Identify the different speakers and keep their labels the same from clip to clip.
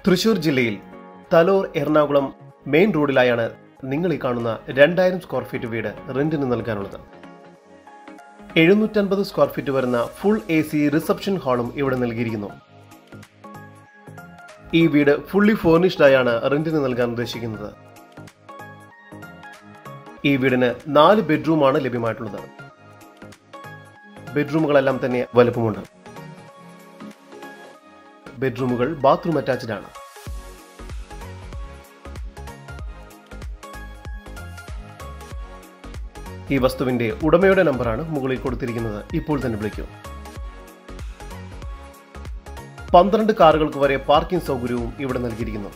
Speaker 1: തൃശൂർ ജില്ലയിൽ തലോർ എറണാകുളം മെയിൻ റോഡിലായാണ് നിങ്ങൾ ഈ കാണുന്ന 2000 സ്ക്വയർ ഫീറ്റ് വീട് റെന്റിന് നൽകാനുള്ളത്. 750 സ്ക്വയർ ഫീറ്റ് വരുന്ന ഫുൾ AC റിസപ്ഷൻ ഹാളും ഇവിടെ നൽകിയിരിക്കുന്നു. ഈ വീട് ഫുള്ളി ഫർണിഷ്ഡ് ആയാണ് റെന്റിന് നൽകാൻ ഉദ്ദേശിക്കുന്നത്. ഈ വീടിന് 4 ബെഡ്റൂമാണ് ലഭ്യമായിട്ടുള്ളത്. ബെഡ്റൂമുകളെല്ലാം തന്നെ വലുപ്പമുണ്ട്. ബെഡ്റൂമുകൾ ബാത്റൂം അറ്റാച്ച്ഡ് ആണ്. ഈ വസ്തുവിന്റെ ഉടമയുടെ നമ്പറാണ് മുകളിൽ കൊടുത്തിരിക്കുന്നത്. ഇപ്പോൾ തന്നെ വിളിക്കൂ. 12 കാറുകൾക്ക് വരെ പാർക്കിംഗ് സൗകര്യവും ഇവിടെ നൽകിയിരിക്കുന്നു.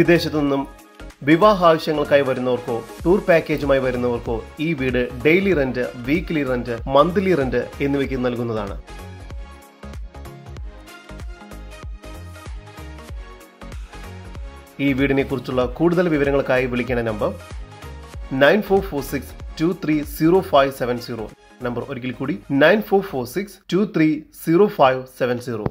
Speaker 1: വിദേശത്തു നിന്നും വിവാഹ ആവശ്യങ്ങൾക്കായി വരുന്നവർക്കോ ടൂർ പാക്കേജുമായി വരുന്നവർക്കോ ഈ വീട് daily rent, weekly rent, monthly rent എന്നിവയ്ക്ക് നൽകുന്നതാണ്. ഈ വീടിനെ കുറിച്ചുള്ള കൂടുതൽ വിവരങ്ങൾക്കായി വിളിക്കേണ്ട നമ്പർ 9446230570. നമ്പർ ഒരിക്കൽ കൂടി 9446230570.